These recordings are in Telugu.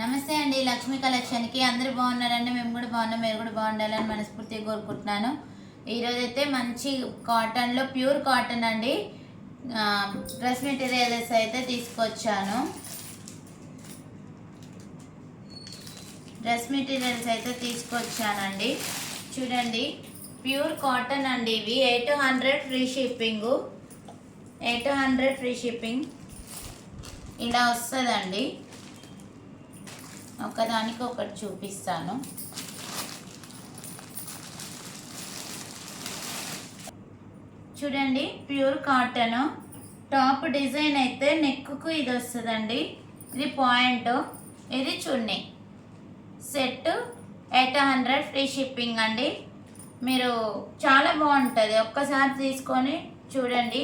నమస్తే అండి, లక్ష్మీ కలెక్షన్కి అందరూ బాగున్నారండి. మేము కూడా బాగున్నాం, మీరు కూడా బాగుండాలని మనస్ఫూర్తిగా కోరుకుంటున్నాను. ఈరోజు అయితే మంచి కాటన్లో ప్యూర్ కాటన్ అండి డ్రెస్ మెటీరియల్స్ అయితే తీసుకొచ్చాను. చూడండి, ప్యూర్ కాటన్ అండి. ఇవి 800 ఫ్రీ షిప్పింగ్. 800 ఫ్రీ షిప్పింగ్ ఇలా వస్తుందండి. ఒకదానికి ఒకటి చూపిస్తాను. చూడండి, ప్యూర్ కాటన్ టాప్ డిజైన్ అయితే నెక్కు ఇది వస్తుందండి. ఇది పాయింట్, ఇది చున్నీ. సెట్ 800 ఫ్రీ షిప్పింగ్ అండి. మీరు చాలా బాగుంటుంది, ఒక్కసారి తీసుకొని చూడండి,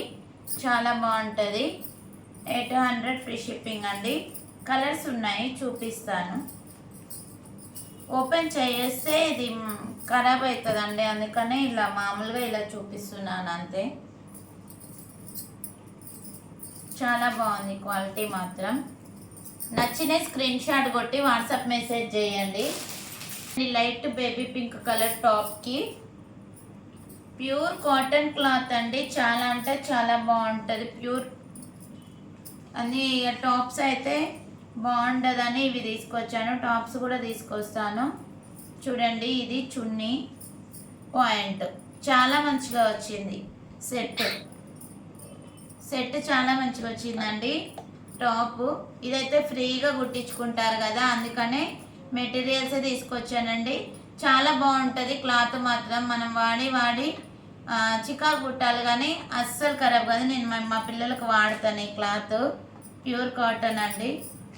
చాలా బాగుంటుంది. 800 ఫ్రీ షిప్పింగ్ అండి. కలర్స్ ఉన్నాయి, చూపిస్తాను. ఓపెన్ చేస్తే ఇది ఖరాబ్ అవుతుందండి, అందుకనే ఇలా మామూలుగా ఇలా చూపిస్తున్నాను అంతే. చాలా బాగుంది క్వాలిటీ మాత్రం. నచ్చిన స్క్రీన్ షాట్ కొట్టి వాట్సాప్ మెసేజ్ చేయండి. లైట్ బేబీ పింక్ కలర్ టాప్కి ప్యూర్ కాటన్ క్లాత్ అండి. చాలా అంటే చాలా బాగుంటుంది. ప్యూర్ అన్ని టాప్స్ అయితే బాగుండదని ఇవి తీసుకొచ్చాను. టాప్స్ కూడా తీసుకొస్తాను. చూడండి, ఇది చున్నీ పాయింట్ చాలా మంచిగా వచ్చింది. సెట్ చాలా మంచిగా వచ్చిందండి. టాప్ ఇదైతే ఫ్రీగా కుట్టించుకుంటారు కదా, అందుకనే మెటీరియల్స్ తీసుకొచ్చానండి. చాలా బాగుంటుంది క్లాత్ మాత్రం. మనం వాడి చికాకు కుట్టాలి కానీ అస్సలు ఖరాబ్ కాదు. నేను మా పిల్లలకు వాడతాను ఈ క్లాత్. ప్యూర్ కాటన్ అండి.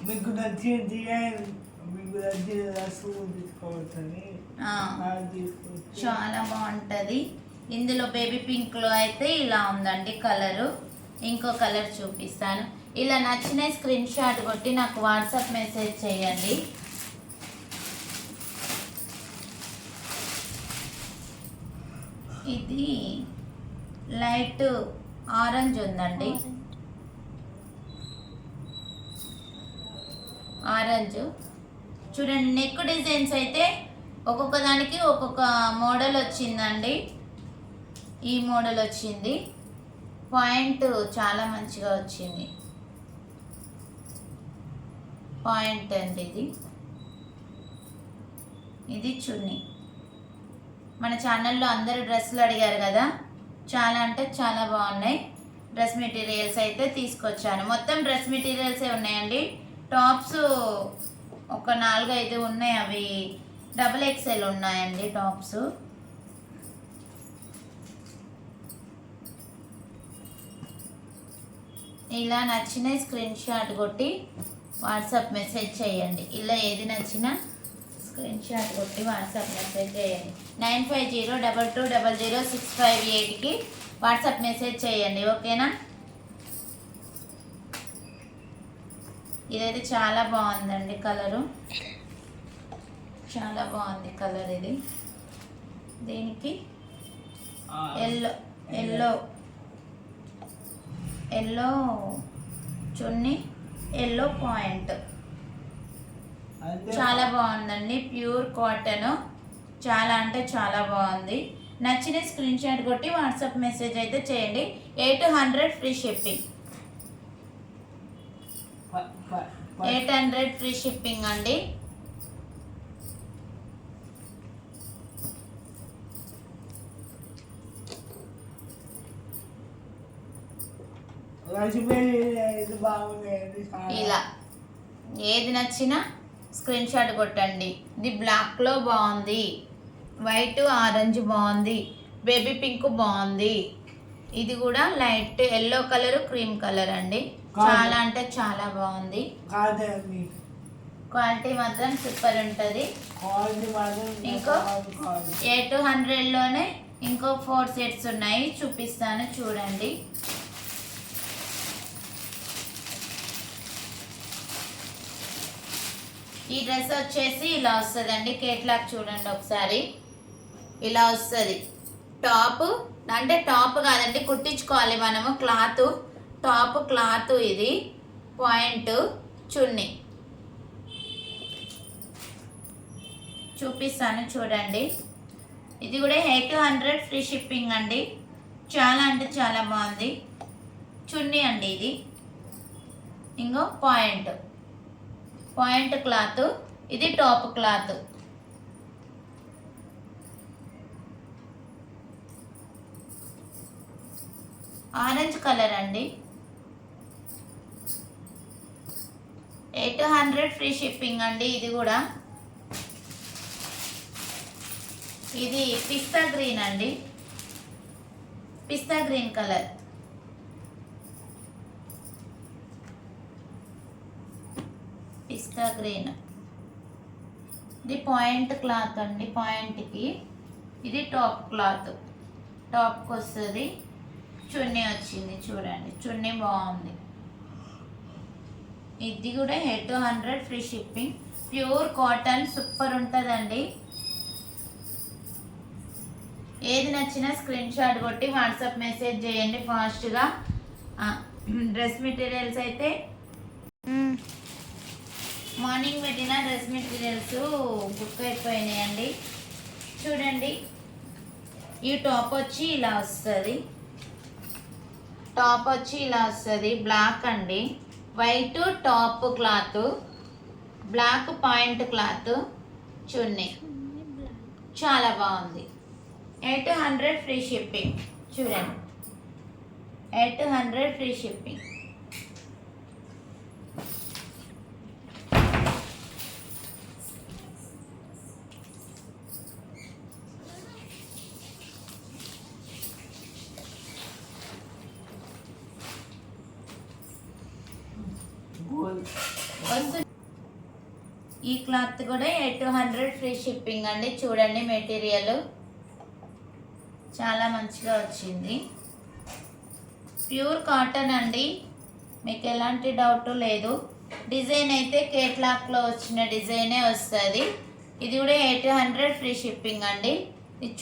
మీకు నచ్చింది చాలా బాగుంటుంది. ఇందులో బేబీ పింక్లో అయితే ఇలా ఉందండి కలరు. ఇంకో కలర్ చూపిస్తాను. ఇలా నచ్చిన స్క్రీన్ షాట్ కొట్టి నాకు వాట్సాప్ మెసేజ్ చేయండి. ఇది లైట్ ఆరెంజ్ ఉందండి. ఆరెంజ్ చూడండి. నెక్ డిజైన్స్ అయితే ఒక్కొక్క దానికి ఒక్కొక్క మోడల్ వచ్చిందండి. ఈ మోడల్ వచ్చింది. పాయింట్ చాలా మంచిగా వచ్చింది. పాయింట్ అండి ఇది చున్నీ. మన ఛానల్లో అందరూ డ్రెస్సులు అడిగారు కదా, చాలా అంటే చాలా బాగున్నాయి. డ్రెస్ మెటీరియల్స్ అయితే తీసుకొచ్చాను. మొత్తం డ్రెస్ మెటీరియల్సే ఉన్నాయండి. టాప్స్ ఒక 4-5 ఉన్నాయి, అవి XXL ఉన్నాయండి టాప్స్. ఇలా నచ్చిన స్క్రీన్ షాట్ కొట్టి వాట్సాప్ మెసేజ్ చేయండి. ఇలా ఏది నచ్చినా స్క్రీన్ షాట్ కొట్టి వాట్సాప్ మెసేజ్ చేయండి. 9502200658కి వాట్సాప్ మెసేజ్ చేయండి, ఓకేనా? ఇదైతే చాలా బాగుందండి కలరు. చాలా బాగుంది కలర్ ఇది. దీనికి ఎల్లో చున్నీ, ఎల్లో పాయింట్. చాలా బాగుందండి. ప్యూర్ కాటన్ చాలా అంటే చాలా బాగుంది. నచ్చిన స్క్రీన్ షాట్ కొట్టి వాట్సాప్ మెసేజ్ అయితే చేయండి. 800 ఫ్రీ షిప్పింగ్. 800 ఫ్రీ షిప్పింగ్ అండి. ఇలా ఏది నచ్చినా స్క్రీన్ షాట్ కొట్టండి. ఇది బ్లాక్లో బాగుంది, వైట్ ఆరెంజ్ బాగుంది, బేబీ పింక్ బాగుంది. ఇది కూడా light yellow colour, cream colour అండి. చాలా అంటే చాలా బాగుంది. క్వాలిటీ మాత్రం సూపర్ ఉంటుంది. ఇంకో 800లోనే ఇంకో 4 సెట్స్ ఉన్నాయి, చూపిస్తాను చూడండి. ఈ డ్రెస్ వచ్చేసి ఇలా వస్తుందండి. కేట్లాగ్ చూడండి ఒకసారి. ఇలా వస్తుంది టాప్. అంటే టాప్ కాదండి, కుట్టించుకోవాలి మనము. టాప్ క్లాత్ ఇది. పాయింట్ చున్నీ. చూపిస్తాను చూడండి. ఇది కూడా 800 ఫ్రీ షిప్పింగ్ అండి. చాలా అంటే చాలా బాగుంది. చున్నీ అండి ఇది. ఇంకో పాయింట్ క్లాత్. ఇది టాప్ క్లాత్. ఆరెంజ్ కలర్ అండి. 800 ఫ్రీ షిప్పింగ్ అండి. ఇది కూడా ఇది పిస్తా గ్రీన్ అండి. పిస్తా గ్రీన్ కలర్. పిస్తా గ్రీన్. ఇది పాయింట్ క్లాత్ అండి. పాయింట్కి ఇది టాప్ క్లాత్. టాప్కి వస్తుంది. చున్నీ వచ్చింది చూడండి. చున్నీ బాగుంది. ఇది కూడా 800 free shipping. Pure cotton super ఉంటుందండి. ఏది నచ్చినా స్క్రీన్ షాట్ కొట్టి వాట్సాప్ మెసేజ్ చేయండి ఫాస్ట్గా. డ్రెస్ మెటీరియల్స్ అయితే మార్నింగ్ పెట్టిన డ్రెస్ మెటీరియల్స్ బుక్ అయిపోయినాయండి. చూడండి, ఈ టాప్ వచ్చి ఇలా వస్తుంది. టాప్ వచ్చి ఇలా వస్తుంది. బ్లాక్ అండి. White top cloth, black point cloth, చున్నీ. చాలా బాగుంది. 800 ఫ్రీ షిప్పింగ్. చూడండి, 800 ఫ్రీ షిప్పింగ్. ఈ క్లాత్ కూడా 800 ఫ్రీ షిప్పింగ్ అండి. చూడండి, మెటీరియల్ చాలా మంచిగా వచ్చింది. ప్యూర్ కాటన్ అండి. మీకు ఎలాంటి డౌట్ లేదు. డిజైన్ అయితే కేట్లాక్లో వచ్చిన డిజైనే వస్తుంది. ఇది కూడా 800 ఫ్రీ షిప్పింగ్ అండి. ఇది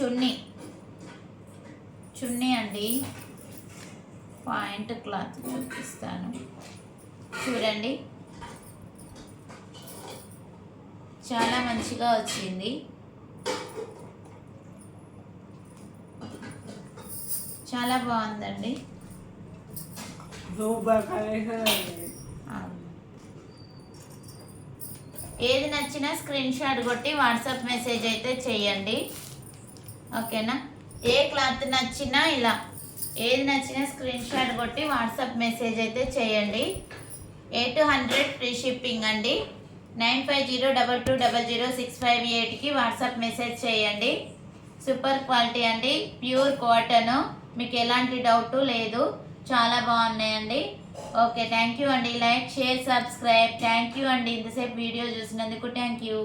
చున్నీ అండి. పాయింట్ క్లాత్ చూపిస్తాను చూడండి. చాలా మంచిగా వచ్చింది. చాలా బాగుందండి. ఏది నచ్చినా స్క్రీన్ షాట్ కొట్టి వాట్సాప్ మెసేజ్ అయితే చేయండి. ఓకేనా? ఏ క్లాత్ నచ్చినా ఇలా ఏది నచ్చినా స్క్రీన్ షాట్ కొట్టి వాట్సాప్ మెసేజ్ అయితే చేయండి. 800 ఫ్రీ షిప్పింగ్ అండి. 9502200658కి వాట్సాప్ మెసేజ్ చేయండి. సూపర్ క్వాలిటీ అండి. Pure cotton. మీకు ఎలాంటి డౌట్ లేదు. చాలా బాగున్నాయండి. ఓకే, థ్యాంక్ యూ అండి. Like, share, subscribe. Thank you అండి. ఇంతసేపు వీడియో చూసినందుకు థ్యాంక్ యూ.